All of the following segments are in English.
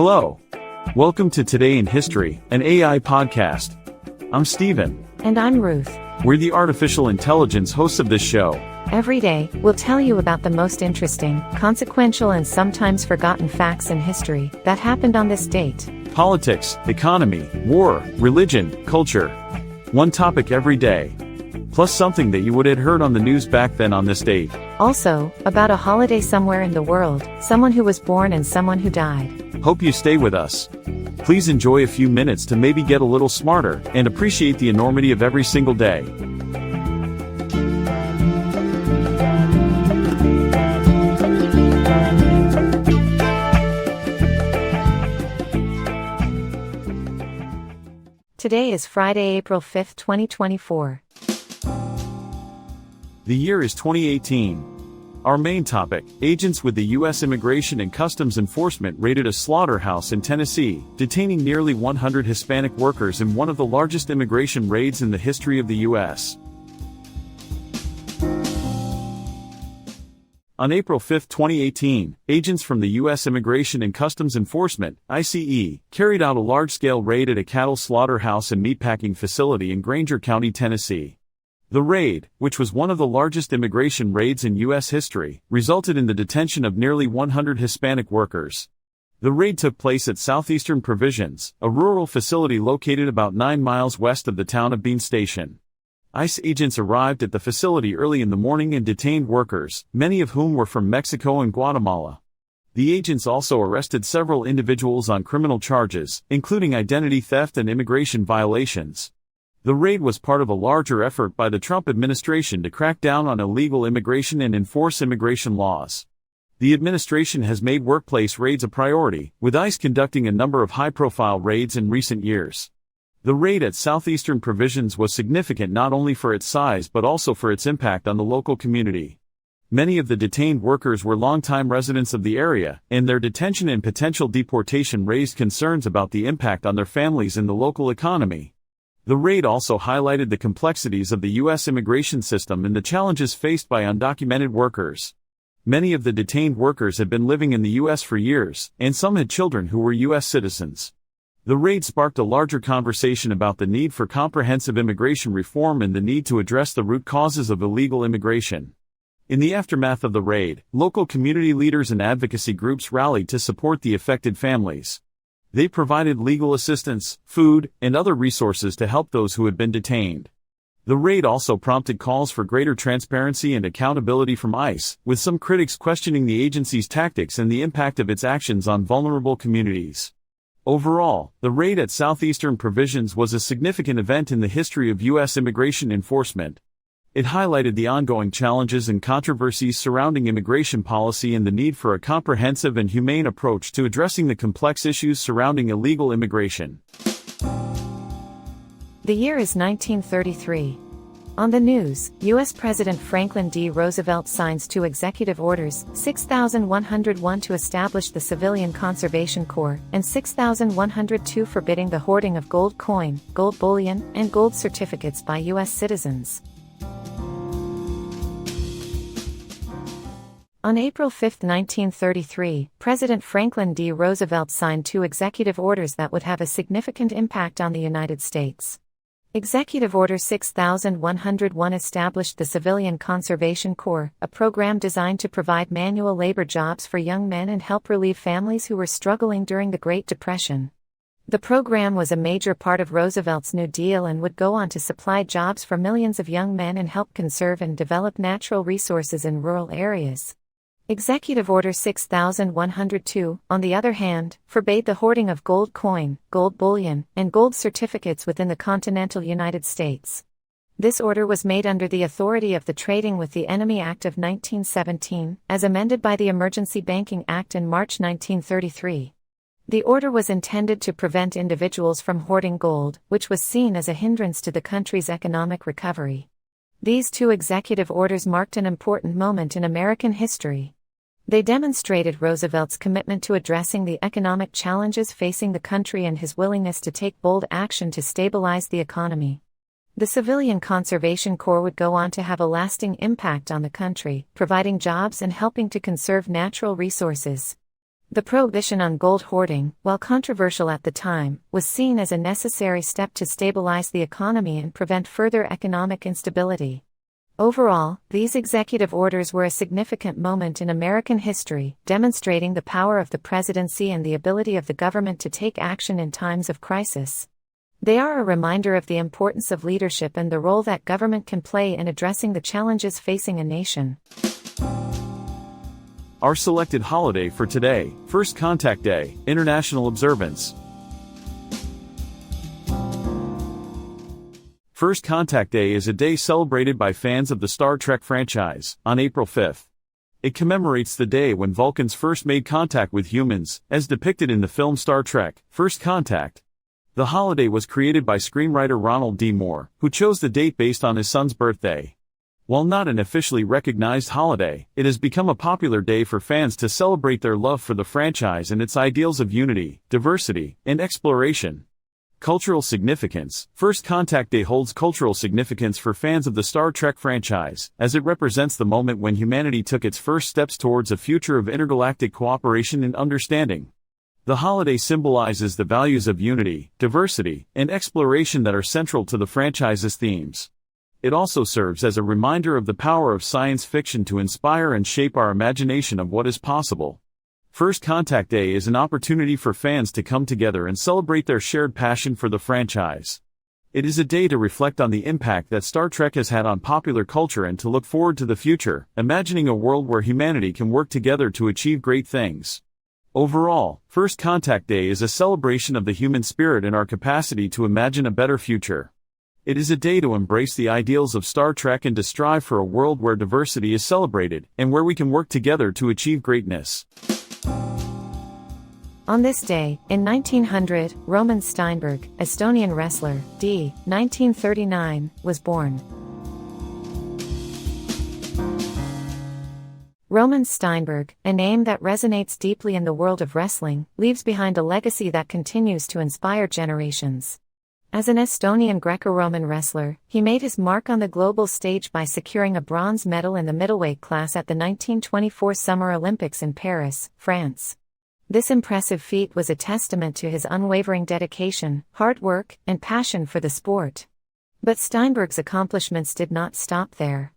Hello. Welcome to Today in History, an AI podcast. I'm Stephen. And I'm Ruth. We're the artificial intelligence hosts of this show. Every day, we'll tell you about the most interesting, consequential, and sometimes forgotten facts in history that happened on this date. Politics, economy, war, religion, culture. One topic every day. Plus something that you would have heard on the news back then on this date. Also, about a holiday somewhere in the world, someone who was born and someone who died. Hope you stay with us. Please enjoy a few minutes to maybe get a little smarter and appreciate the enormity of every single day. Today is Friday, April 5th, 2024. The year is 2018. Our main topic, agents with the U.S. Immigration and Customs Enforcement raided a slaughterhouse in Tennessee, detaining nearly 100 Hispanic workers in one of the largest immigration raids in the history of the U.S. On April 5, 2018, agents from the U.S. Immigration and Customs Enforcement, ICE, carried out a large-scale raid at a cattle slaughterhouse and meatpacking facility in Granger County, Tennessee. The raid, which was one of the largest immigration raids in U.S. history, resulted in the detention of nearly 100 Hispanic workers. The raid took place at Southeastern Provisions, a rural facility located about 9 miles west of the town of Bean Station. ICE agents arrived at the facility early in the morning and detained workers, many of whom were from Mexico and Guatemala. The agents also arrested several individuals on criminal charges, including identity theft and immigration violations. The raid was part of a larger effort by the Trump administration to crack down on illegal immigration and enforce immigration laws. The administration has made workplace raids a priority, with ICE conducting a number of high-profile raids in recent years. The raid at Southeastern Provisions was significant not only for its size but also for its impact on the local community. Many of the detained workers were longtime residents of the area, and their detention and potential deportation raised concerns about the impact on their families and the local economy. The raid also highlighted the complexities of the U.S. immigration system and the challenges faced by undocumented workers. Many of the detained workers had been living in the U.S. for years, and some had children who were U.S. citizens. The raid sparked a larger conversation about the need for comprehensive immigration reform and the need to address the root causes of illegal immigration. In the aftermath of the raid, local community leaders and advocacy groups rallied to support the affected families. They provided legal assistance, food, and other resources to help those who had been detained. The raid also prompted calls for greater transparency and accountability from ICE, with some critics questioning the agency's tactics and the impact of its actions on vulnerable communities. Overall, the raid at Southeastern Provisions was a significant event in the history of U.S. immigration enforcement. It highlighted the ongoing challenges and controversies surrounding immigration policy and the need for a comprehensive and humane approach to addressing the complex issues surrounding illegal immigration. The year is 1933. On the news, U.S. President Franklin D. Roosevelt signs 2 executive orders, 6101 to establish the Civilian Conservation Corps, and 6102 forbidding the hoarding of gold coin, gold bullion, and gold certificates by U.S. citizens. On April 5, 1933, President Franklin D. Roosevelt signed 2 executive orders that would have a significant impact on the United States. Executive Order 6101 established the Civilian Conservation Corps, a program designed to provide manual labor jobs for young men and help relieve families who were struggling during the Great Depression. The program was a major part of Roosevelt's New Deal and would go on to supply jobs for millions of young men and help conserve and develop natural resources in rural areas. Executive Order 6102, on the other hand, forbade the hoarding of gold coin, gold bullion, and gold certificates within the continental United States. This order was made under the authority of the Trading with the Enemy Act of 1917, as amended by the Emergency Banking Act in March 1933. The order was intended to prevent individuals from hoarding gold, which was seen as a hindrance to the country's economic recovery. These 2 executive orders marked an important moment in American history. They demonstrated Roosevelt's commitment to addressing the economic challenges facing the country and his willingness to take bold action to stabilize the economy. The Civilian Conservation Corps would go on to have a lasting impact on the country, providing jobs and helping to conserve natural resources. The prohibition on gold hoarding, while controversial at the time, was seen as a necessary step to stabilize the economy and prevent further economic instability. Overall, these executive orders were a significant moment in American history, demonstrating the power of the presidency and the ability of the government to take action in times of crisis. They are a reminder of the importance of leadership and the role that government can play in addressing the challenges facing a nation. Our selected holiday for today, First Contact Day, International Observance. First Contact Day is a day celebrated by fans of the Star Trek franchise, on April 5th. It commemorates the day when Vulcans first made contact with humans, as depicted in the film Star Trek, First Contact. The holiday was created by screenwriter Ronald D. Moore, who chose the date based on his son's birthday. While not an officially recognized holiday, it has become a popular day for fans to celebrate their love for the franchise and its ideals of unity, diversity, and exploration. Cultural significance. First Contact Day holds cultural significance for fans of the Star Trek franchise, as it represents the moment when humanity took its first steps towards a future of intergalactic cooperation and understanding. The holiday symbolizes the values of unity, diversity, and exploration that are central to the franchise's themes. It also serves as a reminder of the power of science fiction to inspire and shape our imagination of what is possible. First Contact Day is an opportunity for fans to come together and celebrate their shared passion for the franchise. It is a day to reflect on the impact that Star Trek has had on popular culture and to look forward to the future, imagining a world where humanity can work together to achieve great things. Overall, First Contact Day is a celebration of the human spirit and our capacity to imagine a better future. It is a day to embrace the ideals of Star Trek and to strive for a world where diversity is celebrated, and where we can work together to achieve greatness. On this day, in 1900, Roman Steinberg, Estonian wrestler, d. 1939, was born. Roman Steinberg, a name that resonates deeply in the world of wrestling, leaves behind a legacy that continues to inspire generations. As an Estonian Greco-Roman wrestler, he made his mark on the global stage by securing a bronze medal in the middleweight class at the 1924 Summer Olympics in Paris, France. This impressive feat was a testament to his unwavering dedication, hard work, and passion for the sport. But Steinberg's accomplishments did not stop there.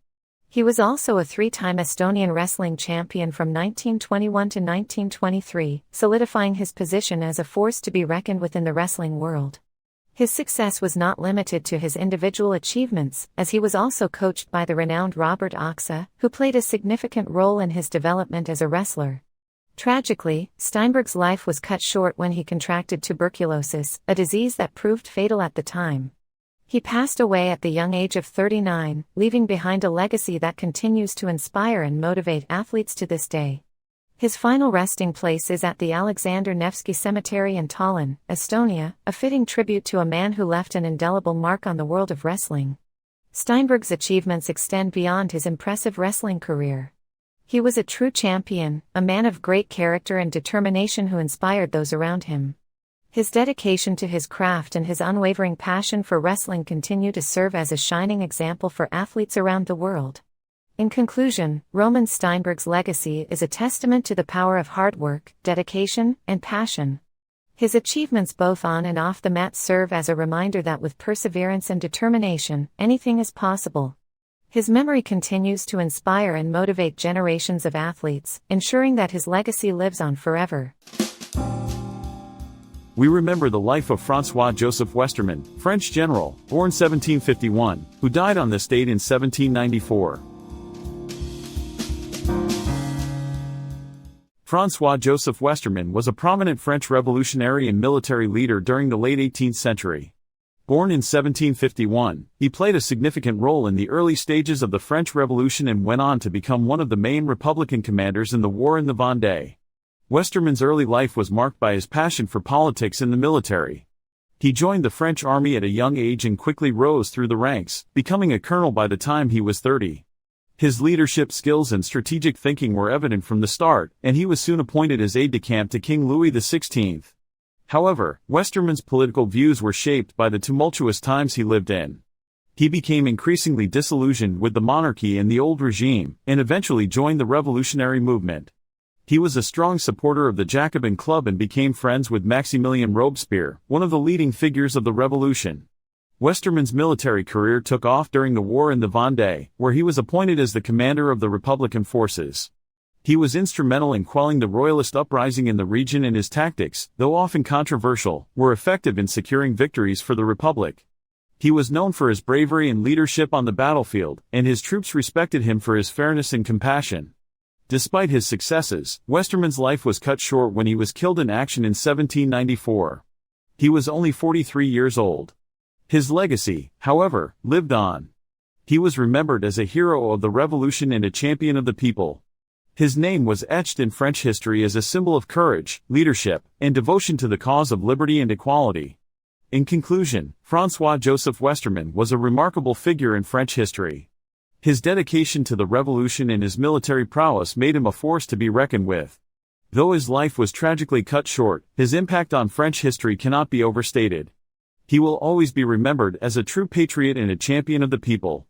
He was also a three-time Estonian wrestling champion from 1921 to 1923, solidifying his position as a force to be reckoned with in the wrestling world. His success was not limited to his individual achievements, as he was also coached by the renowned Robert Oxa, who played a significant role in his development as a wrestler. Tragically, Steinberg's life was cut short when he contracted tuberculosis, a disease that proved fatal at the time. He passed away at the young age of 39, leaving behind a legacy that continues to inspire and motivate athletes to this day. His final resting place is at the Alexander Nevsky Cemetery in Tallinn, Estonia, a fitting tribute to a man who left an indelible mark on the world of wrestling. Steinberg's achievements extend beyond his impressive wrestling career. He was a true champion, a man of great character and determination who inspired those around him. His dedication to his craft and his unwavering passion for wrestling continue to serve as a shining example for athletes around the world. In conclusion, Roman Steinberg's legacy is a testament to the power of hard work, dedication, and passion. His achievements both on and off the mat serve as a reminder that with perseverance and determination, anything is possible. His memory continues to inspire and motivate generations of athletes, ensuring that his legacy lives on forever. We remember the life of François-Joseph Westermann, French general, born 1751, who died on this date in 1794. François-Joseph Westermann was a prominent French revolutionary and military leader during the late 18th century. Born in 1751, he played a significant role in the early stages of the French Revolution and went on to become one of the main Republican commanders in the war in the Vendée. Westermann's early life was marked by his passion for politics and the military. He joined the French army at a young age and quickly rose through the ranks, becoming a colonel by the time he was 30. His leadership skills and strategic thinking were evident from the start, and he was soon appointed as aide-de-camp to King Louis XVI. However, Westermann's political views were shaped by the tumultuous times he lived in. He became increasingly disillusioned with the monarchy and the old regime, and eventually joined the revolutionary movement. He was a strong supporter of the Jacobin Club and became friends with Maximilien Robespierre, one of the leading figures of the revolution. Westermann's military career took off during the war in the Vendée, where he was appointed as the commander of the Republican forces. He was instrumental in quelling the royalist uprising in the region, and his tactics, though often controversial, were effective in securing victories for the Republic. He was known for his bravery and leadership on the battlefield, and his troops respected him for his fairness and compassion. Despite his successes, Westermann's life was cut short when he was killed in action in 1794. He was only 43 years old. His legacy, however, lived on. He was remembered as a hero of the revolution and a champion of the people. His name was etched in French history as a symbol of courage, leadership, and devotion to the cause of liberty and equality. In conclusion, François-Joseph Westermann was a remarkable figure in French history. His dedication to the revolution and his military prowess made him a force to be reckoned with. Though his life was tragically cut short, his impact on French history cannot be overstated. He will always be remembered as a true patriot and a champion of the people.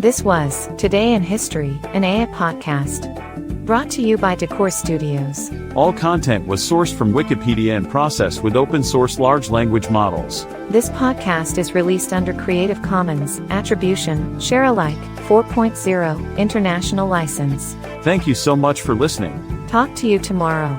This was Today in History, an AA podcast. Brought to you by Decor Studios. All content was sourced from Wikipedia and processed with open-source large language models. This podcast is released under Creative Commons, Attribution, Share Alike, 4.0, International License. Thank you so much for listening. Talk to you tomorrow.